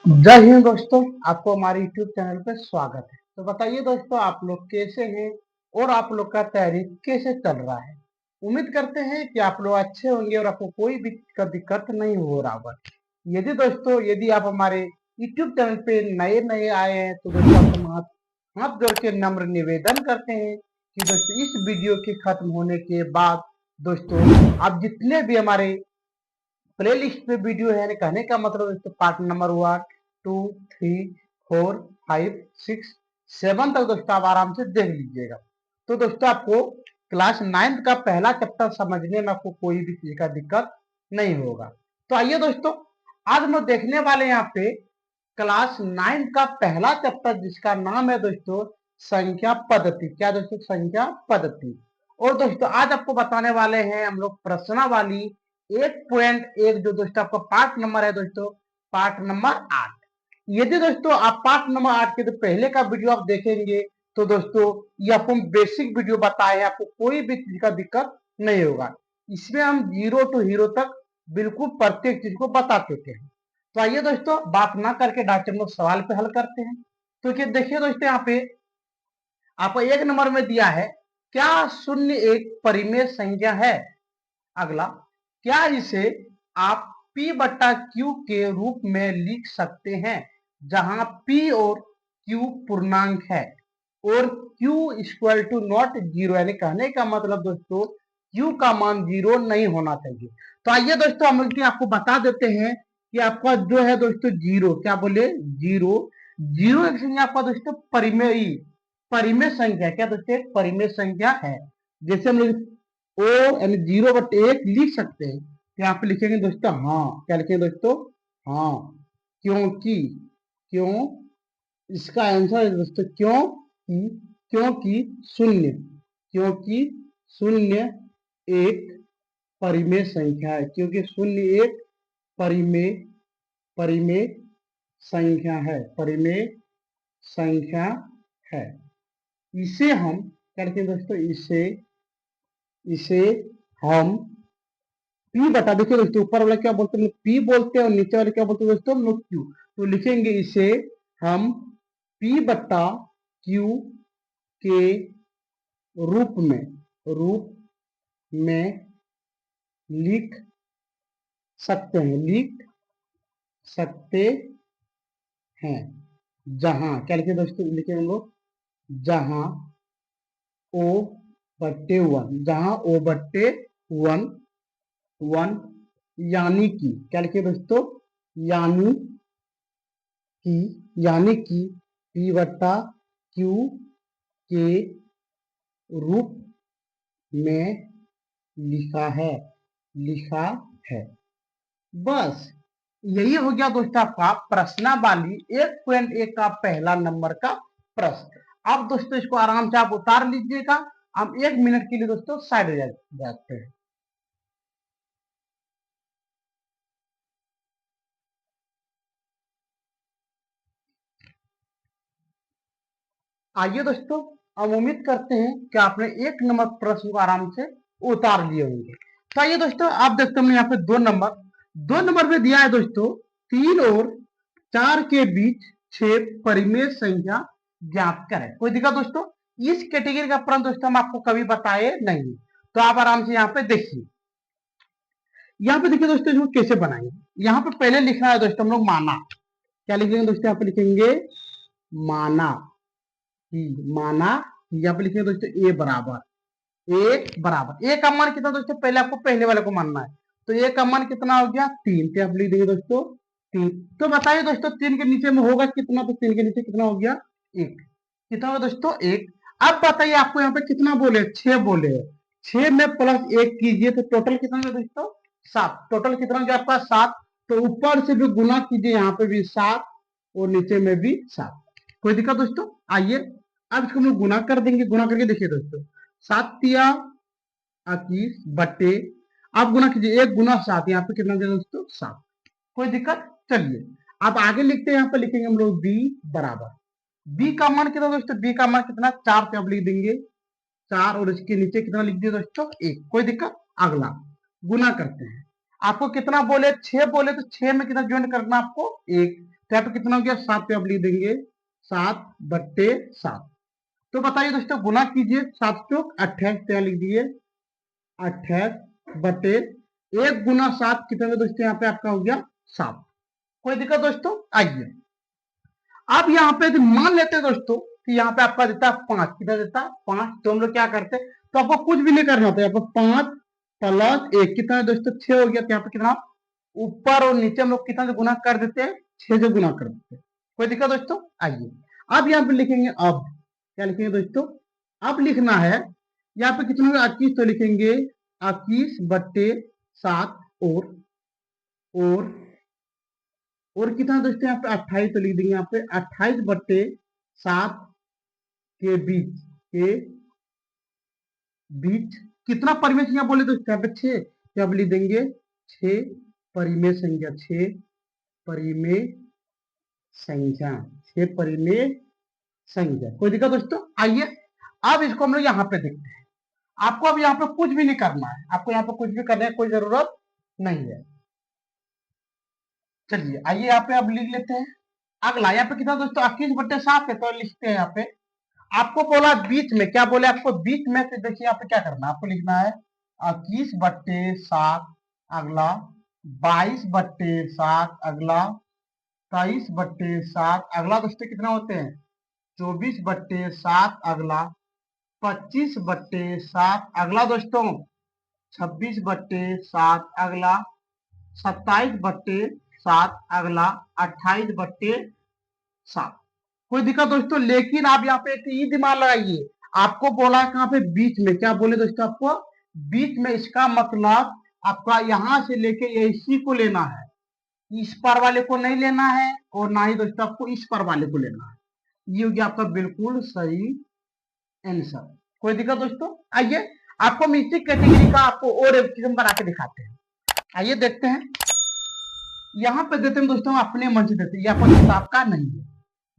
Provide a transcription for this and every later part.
जय हिंद दोस्तों, आपको हमारे YouTube चैनल पर स्वागत है। तो बताइए दोस्तों, आप लोग कैसे हैं और आप लोग का तैयारी कैसे चल रहा है। उम्मीद करते हैं कि आप लोग अच्छे होंगे और आपको कोई भी दिक्कत नहीं हो रहा होगा। यदि आप हमारे YouTube चैनल पे नए नए आए हैं तो दोस्तों आपको हाथ हाथ जोड़ के नम्र निवेदन करते हैं कि दोस्तों इस वीडियो के खत्म होने के बाद दोस्तों आप जितने भी हमारे प्ले लिस्ट पे वीडियो है, कहने का मतलब दोस्तों पार्ट नंबर 1, 2, 3, 4, 5, 6, 7 तक दोस्तों आप आराम से देख लीजिएगा। तो दोस्तों आपको क्लास 9 का पहला चैप्टर समझने में आपको कोई भी चीज का दिक्कत नहीं होगा। तो आइए दोस्तों, आज हम लोग देखने वाले यहाँ पे क्लास 9 का पहला चैप्टर जिसका नाम है दोस्तों संख्या पद्धति। क्या दोस्तों? संख्या पद्धति। और दोस्तों आज आपको बताने वाले हैं हम लोग प्रश्नावली 1.1 जो दोस्तों आपका पार्ट नंबर है दोस्तों, पार्ट नंबर 8। यदि दोस्तों आप पार्ट नंबर 8 के तो पहले का वीडियो आप देखेंगे तो दोस्तों ये आपको बेसिक वीडियो बताए, आपको कोई भी चीज का दिक्कत नहीं होगा। इसमें हम जीरो टू हीरो तक बिल्कुल प्रत्येक चीज को बता चुके हैं। तो आइए दोस्तों बात ना करके डायरेक्ट हम लोग सवाल पे हल करते हैं। तो क्या देखिए दोस्तों, यहाँ पे आपको एक नंबर में दिया है, क्या शून्य एक परिमेय संख्या है? अगला, क्या इसे आप P बट्टा Q के रूप में लिख सकते हैं जहां P और Q पूर्णांक है और Q equal to not zero, यानी कहने का मतलब दोस्तों Q का मान जीरो नहीं होना चाहिए। तो आइए दोस्तों हम लोग आपको बता देते हैं कि आपका जो है दोस्तों जीरो, क्या बोले? जीरो। जीरो एक संख्या आपका दोस्तों परिमेय परिमेय संख्या, क्या दोस्तों? एक परिमेय संख्या है। जैसे हम लोग ओ यानी 0/1 लिख सकते हैं तो यहाँ पे लिखेंगे दोस्तों हाँ। क्या लिखेंगे दोस्तों? हाँ। क्योंकि क्यों इसका आंसर है दोस्तों क्योंकि शून्य क्योंकि शून्य एक परिमेय संख्या है। क्योंकि शून्य एक परिमेय परिमेय संख्या है, परिमेय संख्या है। इसे हम क्या लिखेंगे दोस्तों? इसे हम P बटा, देखिए दोस्तों ऊपर वाला क्या बोलते हैं? P बोलते हैं और नीचे वाले क्या बोलते हैं दोस्तों? हम लोग Q। तो लिखेंगे इसे हम P बटा Q के रूप में लिख सकते हैं जहां, क्या लिखे दोस्तों? लिखे हम लोग जहां O/1, जहां O/1 यानी कि, क्या लिखे दोस्तों? यानी कि P बट्टा Q के रूप में लिखा है। बस यही हो गया दोस्तों आपका प्रश्नावली 1.1 का पहला नंबर का प्रश्न। अब दोस्तों इसको आराम से आप उतार लीजिएगा। हम 1 मिनट के लिए दोस्तों साइड जाते हैं। आइए दोस्तों, हम उम्मीद करते हैं कि आपने 1 नंबर प्रश्न को आराम से उतार लिए होंगे। तो आइए दोस्तों, आप देखते हैं यहाँ पे 2 नंबर में दिया है दोस्तों 3 और 4 के बीच 6 परिमेय संख्या ज्ञात करें। कोई दिक्कत दोस्तों? इस कैटेगरी का प्रश्न दोस्तों हम आपको कभी बताए नहीं, तो आप आराम से यहाँ पे देखिए। यहाँ पे देखिए दोस्तों इसको कैसे बनाएंगे। यहाँ पे पहले लिखना है दोस्तों हम लोग माना। क्या लिखेंगे दोस्तों? यहाँ पे लिखेंगे माना माना। यहाँ पे लिखेंगे दोस्तों ए बराबर। ए का मान कितना दोस्तों? पहले आपको पहले वाले को मानना है। तो ए का मान कितना हो गया? 3। तो आप लिख देंगे दोस्तों 3। तो बताइए दोस्तों 3 के नीचे में होगा कितना? तो 3 के नीचे कितना हो गया? 1। कितना होगा दोस्तों? 1। अब बताइए आपको यहाँ पे कितना बोले? 6 बोले। 6 में प्लस 1 कीजिए तो टोटल कितना होगा दोस्तों? 7। टोटल कितना हो गया आपका? 7। तो ऊपर से भी गुना कीजिए, यहाँ पे भी 7 और नीचे में भी 7। कोई दिक्कत दोस्तों? आइए अब इसको हम लोग गुना कर देंगे। गुना करके देखिए दोस्तों, 7 तिया 21 बटे, आप गुना कीजिए 1 गुना 7, यहाँ पे कितना देगा दोस्तों? 7। कोई दिक्कत? चलिए अब आगे लिखते हैं। यहाँ पे लिखेंगे हम लोग बी बराबर। बी का मान कितना दोस्तों? बी का मान कितना? 4 पे आप लिख देंगे 4 और इसके नीचे कितना लिख दिए दोस्तों? 1। कोई दिक्कत? अगला गुना करते हैं। आपको कितना बोले? 6 बोले तो 6 में कितना ज्वाइन करना आपको? 1। तो यहाँ पे कितना हो गया 7 पे आप लिख देंगे 7/7। तो बताइए दोस्तों गुना कीजिए 7 चौक 28, तो यहाँ लिख दिए 28/1 कितना दोस्तों यहाँ पे आपका हो गया 7। कोई दिक्कत दोस्तों? आइए अब यहाँ पे मान लेते हैं दोस्तों कि यहाँ पे आपका देता है 5, कितना देता है 5, तो हम लोग क्या करते हैं, तो आपको कुछ भी नहीं करना होता, यहाँ पे 5+1 कितना है दोस्तों 6 हो गया। तो यहाँ पे कितना ऊपर और नीचे हम लोग कितना से गुना कर देते हैं 6 से गुना कर देते हैं। कोई दिक्कत दोस्तों? आइए अब यहाँ पे लिखेंगे, अब क्या लिखेंगे दोस्तों, अब लिखना है यहाँ पे कितना होगा 21, तो लिखेंगे 21/7 और कितना दोस्तों यहाँ पे 28, तो लिख देंगे यहाँ पे 28/7 के बीच कितना परिमेय संख्या बोले दोस्तों यहाँ पे 6, तो आप लिख देंगे 6 परिमेय संख्या, 6 परिमेय संख्या, 6 परिमेय संख्या। कोई दिक्कत दोस्तों? आइए अब इसको हम लोग यहाँ पे देखते हैं। आपको अब यहाँ पे कुछ भी नहीं करना है, आपको यहाँ पे कुछ भी करने की कोई जरूरत नहीं है। चलिए आइए यहाँ पे अब लिख लेते हैं अगला। यहाँ पे कितना दोस्तों 21/7 है, तो लिखते हैं यहाँ पे। आपको बोला बीच में, क्या बोले आपको बीच में, तो देखिए यहाँ पे क्या करना है, आपको लिखना है 21/7 अगला, 22/7 अगला, 23/7 अगला दोस्तों कितना होते हैं 24/7 अगला, 25/7 अगला दोस्तों, 26/7 अगला, 27/7 अगला, 28/7। कोई दिक्कत दोस्तों? लेकिन आप यहाँ पे एक दिमाग लगाइए, आपको बोला कहाँ पे बीच में, क्या बोले दोस्तों आपको बीच में, इसका मतलब आपका यहां से लेके इसी को लेना है, इस पर वाले को नहीं लेना है, और ना ही दोस्तों आपको इस पर वाले को लेना है। ये हो गया आपका बिल्कुल सही आंसर। कोई दिक्कत दोस्तों? आइए आपको हम इसी कैटेगरी का आपको और एक चीज बना के दिखाते हैं। आइए देखते हैं, यहाँ पे देते हैं दोस्तों अपने मन से देते हैं, यहाँ पर किताब का नहीं है।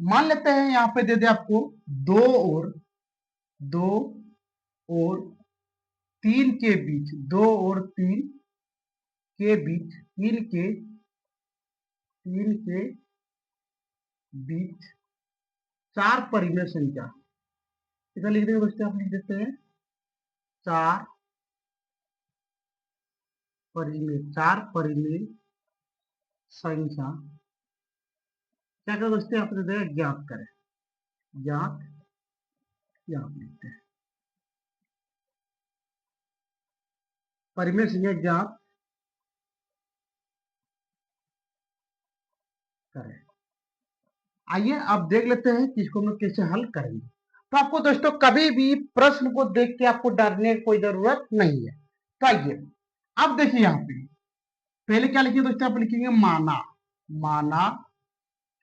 मान लेते हैं यहाँ पे दे दे आपको 2 और 3 के बीच, 2 और 3 के बीच, 3 के बीच 4 परिमेय संख्या, कितना लिख देंगे दोस्तों, आप लिख देते हैं 4 परिमेय संख्या, क्या करें दोस्तों आप देते हैं ज्ञात करें, ज्ञात यहाँ लिखते हैं परिमेय संख्या ज्ञात करें। आइए अब देख लेते हैं कि इसको हम लोग कैसे हल करेंगे। तो आपको दोस्तों कभी भी प्रश्न को देख के आपको डरने की कोई जरूरत नहीं है। तो आइए अब देखिए यहाँ पे पहले क्या लिखिए दोस्तों, आप लिखेंगे माना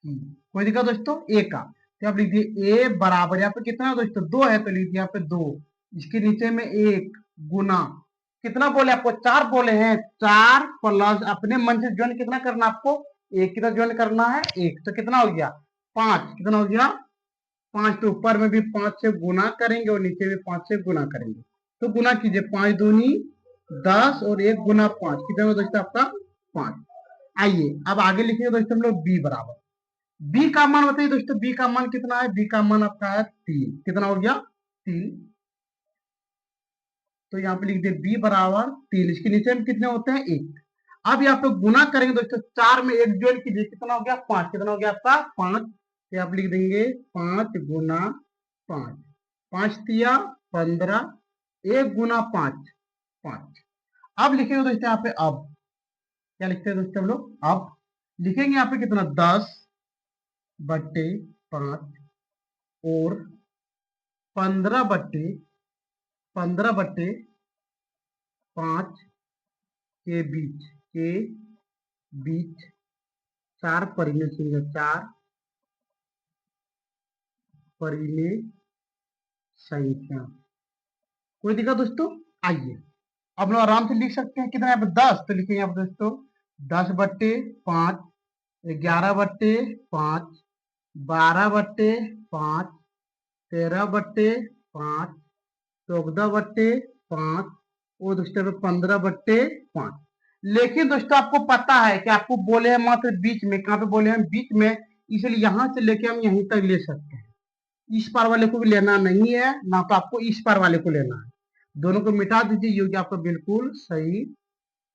की, कोई दिक्कत दोस्तों ए का, तो आप लिखिए ए बराबर, यहाँ पे कितना है दोस्तों 2 है, तो लिखिए यहाँ पे 2, इसके नीचे में 1 गुना, कितना बोले आपको 4 बोले हैं, 4 प्लस अपने मन से ज्वाइन कितना करना आपको, एक कितना ज्वाइन करना है 1, तो कितना हो गया 5, कितना हो गया 5, तो ऊपर में भी 5 से गुना करेंगे और नीचे भी 5 से गुना करेंगे, तो गुना कीजिए 5 दूनी 10 और 1 गुना 5, कितना दोस्तों आपका 5। आइए अब आगे लिखिए दोस्तों हम लोग बी बराबर, बी का मान बताइए दोस्तों, बी का मान कितना है, बी का मान आपका है 3, कितना हो गया 3, तो यहाँ पे लिख दिए बी बराबर 3, इसके नीचे में कितने होते हैं 1। अब यहाँ पे गुना करेंगे दोस्तों, 4 में 1 ज्वाइन कीजिए, कितना हो गया 5, कितना हो गया आपका 5, तो आप लिख देंगे 5 गुना 5, 5 तिया 15, 1 गुना 5 5। अब लिखेंगे दोस्तों यहाँ पे, अब क्या लिखते हैं दोस्तों हम लोग, अब लिखेंगे यहाँ पे कितना 10/5 और 15/5 के बीच 4 परिमेय संख्या, 4 परिमेय संख्या। कोई दिक्कत दोस्तों? आइए अब लोग आराम से लिख सकते हैं, कितना यहाँ पे 10, तो लिखेंगे यहाँ पे दोस्तों 10/5, 11/5, 12/5, 13/5, 14/5 और दोस्तों 15/5। लेकिन दोस्तों आपको पता है कि आपको बोले हैं मात्र बीच में, कहाँ पे बोले हैं बीच में, इसलिए यहां से लेके हम यहीं तक ले सकते हैं। इस पार वाले को भी लेना नहीं है ना, तो आपको इस पार वाले को लेना है। दोनों को मिटा दीजिए, ये हो गया आपका बिल्कुल सही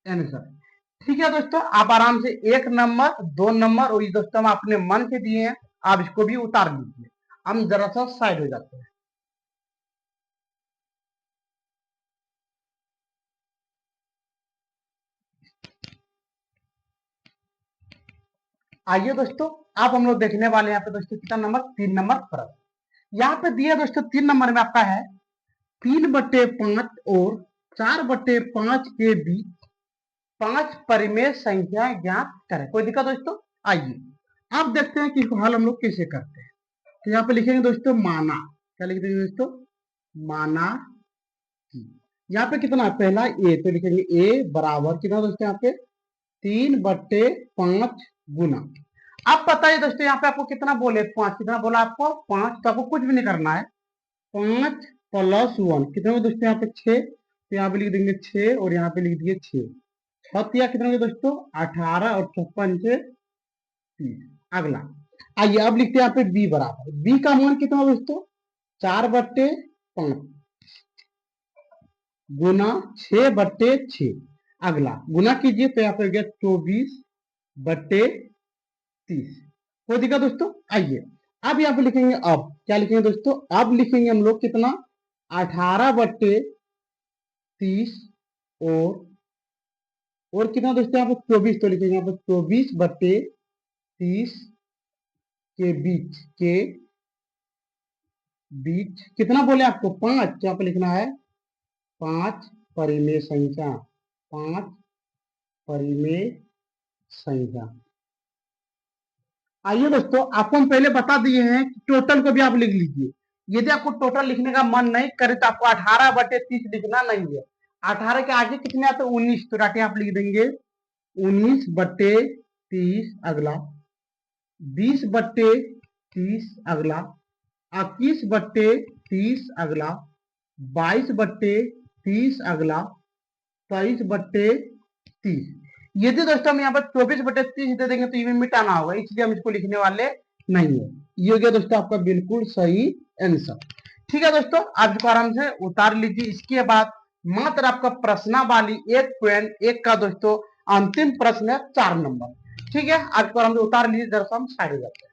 आंसर। ठीक है दोस्तों, आप आराम से 1 नंबर 2 नंबर और ये दोस्तों हम अपने मन से दिए हैं, आप इसको भी उतार लीजिए। हम जरा सा साइड हो जाते हैं। आइए दोस्तों, आप हम लोग देखने वाले हैं यहाँ पे दोस्तों कितना नंबर, 3 नंबर प्रश्न। यहाँ पे दिया दोस्तों 3 नंबर में आपका है 3/5 और 4/5 के बीच 5 परिमेय संख्या ज्ञात करें। कोई दिक्कत दोस्तों? आइए आप देखते हैं कि इसको हल हम लोग कैसे करते हैं। तो यहाँ पे लिखेंगे दोस्तों माना, क्या लिख देंगे दोस्तों, माना कि। यहाँ पे कितना है, पहला ए, तो लिखेंगे ए बराबर कितना दोस्तों, यहाँ पे 3/5 गुना। अब बताइए दोस्तों यहाँ पे आपको कितना बोले, 5, कितना बोला आपको 5, तो आपको कुछ भी नहीं करना है। 5 + 1 कितना होगा दोस्तों, यहाँ पे 6, तो यहाँ पे लिख देंगे 6 और यहाँ पे लिख दिए 6, 6 कितना होगा दोस्तों 18 और 56 से 30। अगला आइए अब लिखते हैं यहाँ पे बी बराबर, बी का मान कितना होगा दोस्तों 4/5 गुना 6/6। अगला गुना कीजिए तो यहाँ पे हो गया 24/30। कोई दिक्कत दोस्तों? आइए अब यहाँ पे लिखेंगे, अब क्या लिखेंगे दोस्तों, अब लिखेंगे हम लोग कितना 18/30 और कितना दोस्तों यहाँ पे 24, तो लिखेंगे यहाँ पे 24/30 के बीच कितना बोले आपको 5, यहाँ पे लिखना है 5 परिमेय संख्या, 5 परिमेय संख्या। आइए दोस्तों, आपको हम पहले बता दिए हैं कि टोटल को भी आप लिख लीजिए। यदि आपको टोटल लिखने का मन नहीं करे तो आपको 18/30 लिखना नहीं है। 18 के आगे कितने आते हैं 19, तो डाटे आप लिख देंगे 19/30। अगला 20/30। अगला 21/30। अगला 22/30। अगला 23/30। यदि दोस्तों हम यहाँ पर 24/30 दे देंगे तो ये मिटाना होगा, इसलिए हम इसको लिखने वाले नहीं है। ये हो गया दोस्तों आपका बिल्कुल सही आंसर। ठीक है दोस्तों, आप इसको आराम से उतार लीजिए। इसके बाद मात्र आपका प्रश्नावली 1.1 का दोस्तों अंतिम प्रश्न है 4 नंबर। ठीक है, आप इसको आराम से उतार लीजिए, जरा हम साइड हो जाते हैं।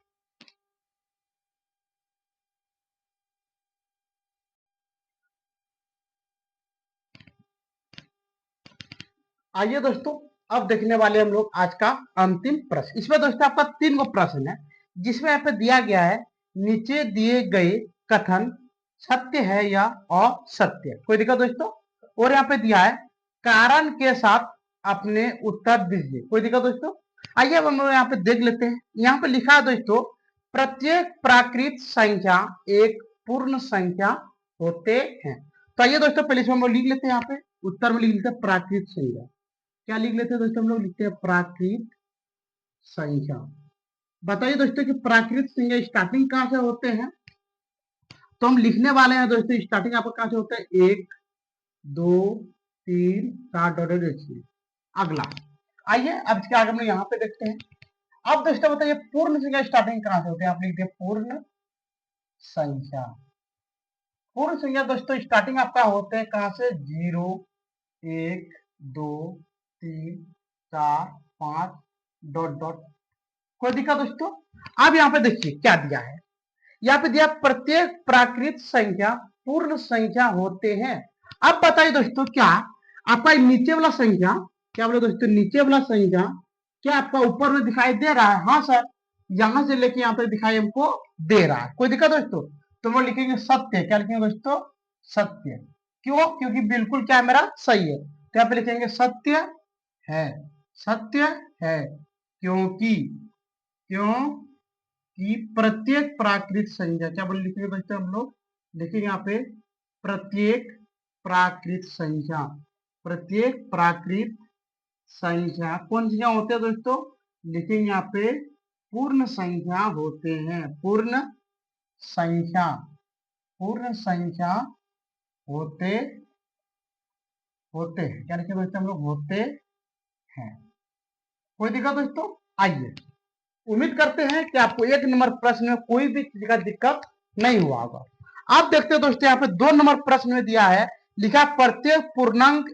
आइए दोस्तों, अब देखने वाले हम लोग आज का अंतिम प्रश्न। इसमें दोस्तों आपका 3 गो प्रश्न है, जिसमें यहाँ पे दिया गया है नीचे दिए गए कथन सत्य है या असत्य। कोई दिक्कत दोस्तों? और यहाँ पे दिया है कारण के साथ अपने उत्तर दीजिए। कोई दिक्कत दोस्तों? आइए अब हम लोग यहाँ पे देख लेते हैं। यहाँ पे लिखा है दोस्तों प्रत्येक प्राकृत संख्या एक पूर्ण संख्या होते हैं। तो आइए दोस्तों पहले इसमें हम लोग लिख लेते हैं, यहाँ पे उत्तर में लिख लेते हैं प्राकृत संख्या। क्या लिख लेते हैं दोस्तों, हम लोग लिखते हैं प्राकृत संख्या। बताइए दोस्तों कि प्राकृत संख्या स्टार्टिंग कहां से होते हैं, तो हम लिखने वाले हैं दोस्तों स्टार्टिंग आपका कहां से होता है 1 2 3 4 डॉट। अगला आइए अब इसके आगे हम यहाँ पे देखते हैं। अब दोस्तों बताइए पूर्ण संख्या स्टार्टिंग कहां से होते हैं, आप लिखते हैं पूर्ण संख्या। पूर्ण संख्या दोस्तों स्टार्टिंग आपका होते हैं कहां से 0 1 2 3 4 5 डॉट डॉट। कोई दिक्कत दोस्तों? अब यहाँ पे देखिए क्या दिया है, यहाँ पे दिया प्रत्येक प्राकृत संख्या पूर्ण संख्या होते हैं। अब बताइए दोस्तों क्या आपका नीचे वाला संख्या, क्या बोले दोस्तों नीचे वाला संख्या क्या आपका ऊपर में दिखाई दे रहा है? हाँ सर, यहां से लेके यहाँ पे दिखाई हमको दे रहा है। कोई दिक्कत दोस्तों? तो वो लिखेंगे सत्य। क्या लिखेंगे दोस्तों? सत्य। क्यों? क्योंकि बिल्कुल क्या है मेरा सही है, तो यहाँ पे लिखेंगे सत्य है, सत्य है। क्योंकि क्योंकि प्रत्येक प्राकृत संख्या, क्या बोले लिखेंगे दोस्तों हम लोग, लिखेंगे यहाँ पे प्रत्येक प्राकृत संख्या। प्रत्येक प्राकृत संख्या कौन संख्या होते हैं दोस्तों, लिखेंगे यहाँ पे पूर्ण संख्या होते हैं। पूर्ण संख्या, पूर्ण संख्या होते होते हैं। क्या लिखेंगे दोस्तों हम लोग, होते हैं। कोई दिक्कत दोस्तों? आइए, उम्मीद करते हैं कि आपको 1 नंबर प्रश्न में कोई भी चीज का दिक्कत नहीं हुआ होगा। आप देखते हैं दोस्तों, यहाँ पे 2 नंबर प्रश्न में दिया है, लिखा प्रत्येक पूर्णांक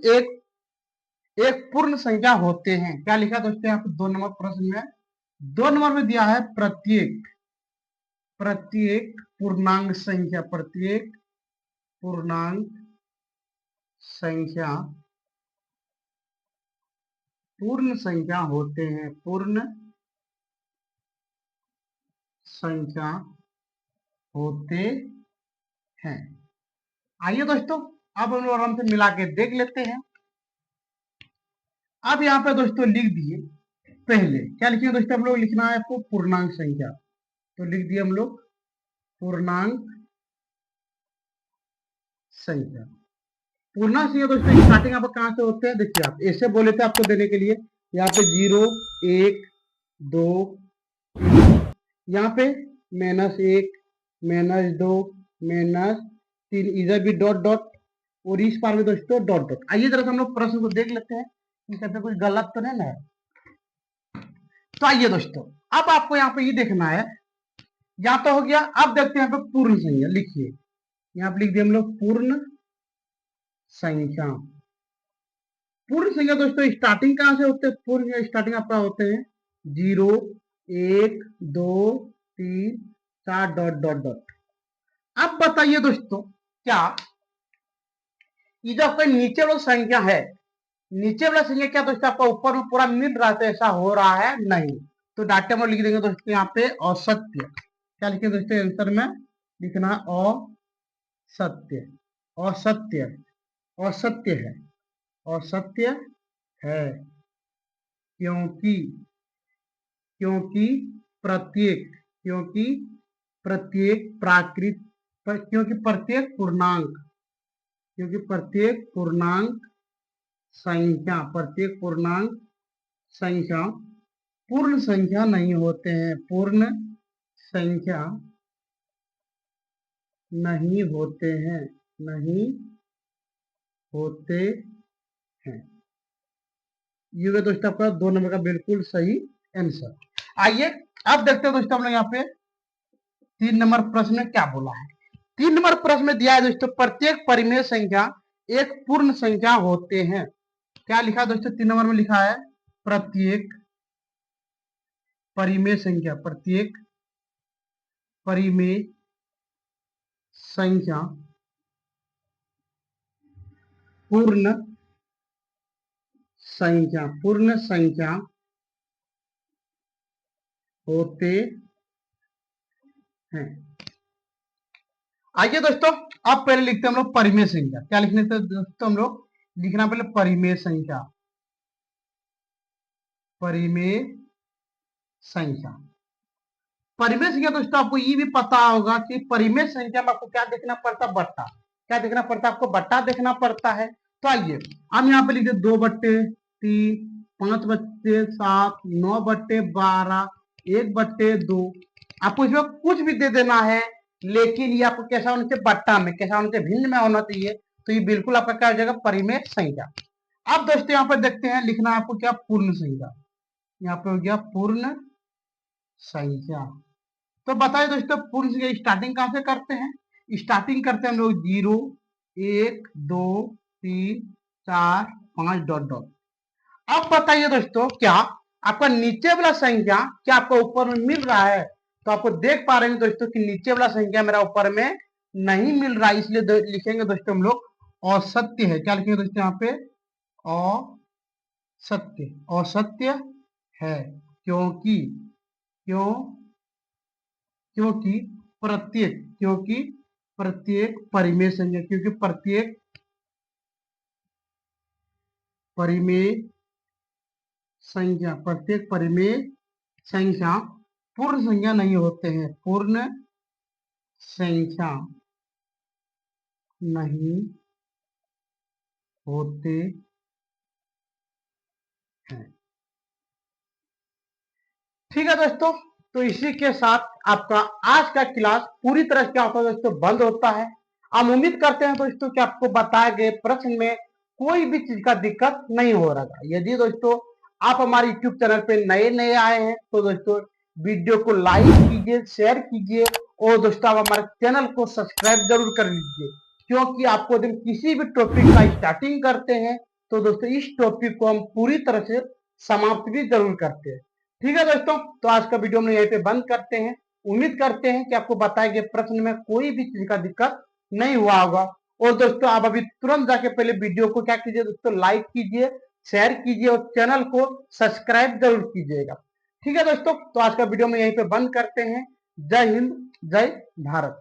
एक पूर्ण संख्या होते हैं। क्या लिखा दोस्तों यहाँ पे 2 नंबर प्रश्न में? 2 नंबर में दिया है प्रत्येक पूर्णांक संख्या, प्रत्येक पूर्णांक संख्या पूर्ण संख्या होते हैं, पूर्ण संख्या होते हैं। आइए दोस्तों, अब हम लोग आराम से मिला के देख लेते हैं। अब यहाँ पे दोस्तों लिख दिए, पहले क्या लिखेंगे दोस्तों? हम लोग लिखना है आपको पूर्णांक संख्या, तो लिख दिए हम लोग पूर्णांक संख्या। पूर्णांक संख्या दोस्तों स्टार्टिंग आप कहाँ से होते हैं? देखिए, आप ऐसे बोले थे आपको देने के लिए, यहाँ पे 0, 1, 2, यहाँ पे -1, -2, -3, इधर भी डॉट डॉट, और इस पार में दोस्तों डॉट डॉट। आइए जरा हम लोग प्रश्न को देख लेते हैं, कहते कुछ गलत तो नहीं ना। तो आइए दोस्तों, अब आपको यहाँ पे ये देखना है, यहाँ तो हो गया। अब देखते हैं यहाँ पे पूर्ण संख्या। लिखिए, यहाँ पे लिख दिए हम लोग पूर्ण संख्या। पूर्ण संख्या दोस्तों स्टार्टिंग कहाँ से होते हैं? पूर्ण स्टार्टिंग आपका होते हैं 0, 1, 2, 3, 4 डॉट डॉट डॉट। अब बताइए दोस्तों, क्या ये जो आपका नीचे वाला संख्या है, नीचे वाला संख्या क्या दोस्तों आपका ऊपर में पूरा मिल रहा है? तो ऐसा हो रहा है नहीं, तो डाटा में लिख देंगे दोस्तों यहाँ पे असत्य। क्या लिखे दोस्तों आंसर में? लिखना असत्य, असत्य, असत्य है, असत्य है। क्योंकि क्योंकि प्रत्येक क्योंकि प्रत्येक प्राकृत क्योंकि प्रत्येक पूर्णांक संख्या पूर्ण संख्या नहीं होते हैं, पूर्ण संख्या नहीं होते हैं, नहीं होते हैं। ये दोस्तों आपका 2 नंबर का बिल्कुल सही आंसर। आइए अब देखते हैं दोस्तों हम लोग यहाँ पे 3 नंबर प्रश्न में क्या बोला है। 3 नंबर प्रश्न में दिया है दोस्तों, प्रत्येक परिमेय संख्या एक पूर्ण संख्या होते हैं। क्या लिखा दोस्तों? 3 नंबर में लिखा है प्रत्येक परिमेय संख्या, प्रत्येक परिमेय संख्या पूर्ण संख्या होते हैं। आइए दोस्तों, अब पहले लिखते हैं हम लोग परिमेय संख्या। क्या लिखने थे दोस्तों? हम लोग लिखना पहले परिमेय संख्या, परिमेय संख्या। परिमेय संख्या दोस्तों आपको ये भी पता होगा कि परिमेय संख्या में आपको क्या देखना पड़ता? बट्टा। क्या देखना पड़ता? आपको बट्टा देखना पड़ता है। तो आइए हम यहाँ पे लिखते 2/3, 5/7, 9/12, 1/2। आपको इसमें कुछ भी दे देना है, लेकिन ये आपको कैसा होना चाहिए? बट्टा में, कैसा होना चाहिए? भिन्न में होना चाहिए। तो ये बिल्कुल आपका क्या हो जाएगा? परिमेय संख्या। अब दोस्तों यहाँ पर देखते हैं, लिखना है आपको क्या? पूर्ण संख्या। यहाँ पे हो गया पूर्ण संख्या। तो बताइए दोस्तों, पूर्ण संख्या स्टार्टिंग कहां से करते हैं? स्टार्टिंग करते हैं हम लोग 0, 1, 2, 3, 4, 5 डॉट डॉट। अब बताइए दोस्तों, क्या आपका नीचे वाला संख्या क्या आपको ऊपर में मिल रहा है? तो आपको देख पा रहे हैं दोस्तों कि नीचे वाला संख्या मेरा ऊपर में नहीं मिल रहा है, इसलिए लिखेंगे दोस्तों हम लोग असत्य है। क्या लिखेंगे दोस्तों यहाँ पे? असत्य, असत्य है। क्योंकि क्यों क्योंकि प्रत्येक परिमेय संख्या, क्योंकि प्रत्येक परिमेय संख्या पूर्ण संख्या नहीं होते हैं, पूर्ण संख्या नहीं होते हैं। ठीक है दोस्तों, तो इसी के साथ आपका आज का क्लास पूरी तरह क्या होता है दोस्तों? बंद होता है। हम उम्मीद करते हैं दोस्तों कि आपको बताए गए प्रश्न में कोई भी चीज का दिक्कत नहीं हो रहा है। यदि दोस्तों आप हमारे यूट्यूब चैनल पे नए नए आए हैं तो दोस्तों वीडियो को लाइक कीजिए, शेयर कीजिए और दोस्तों आप हमारे चैनल को सब्सक्राइब जरूर कर लीजिए, क्योंकि आपको जब किसी भी टॉपिक का स्टार्टिंग करते हैं तो दोस्तों इस टॉपिक को हम पूरी तरह से समाप्त भी जरूर करते हैं। ठीक है दोस्तों, तो आज का वीडियो हम यहीं पे बंद करते हैं। उम्मीद करते हैं कि आपको बताए गए प्रश्न में कोई भी चीज का दिक्कत नहीं हुआ होगा। और दोस्तों आप अभी तुरंत जाके पहले वीडियो को क्या कीजिए दोस्तों, लाइक कीजिए, शेयर कीजिए और चैनल को सब्सक्राइब जरूर कीजिएगा। ठीक है दोस्तों, तो आज का वीडियो में यहीं पे बंद करते हैं। जय हिंद, जय भारत।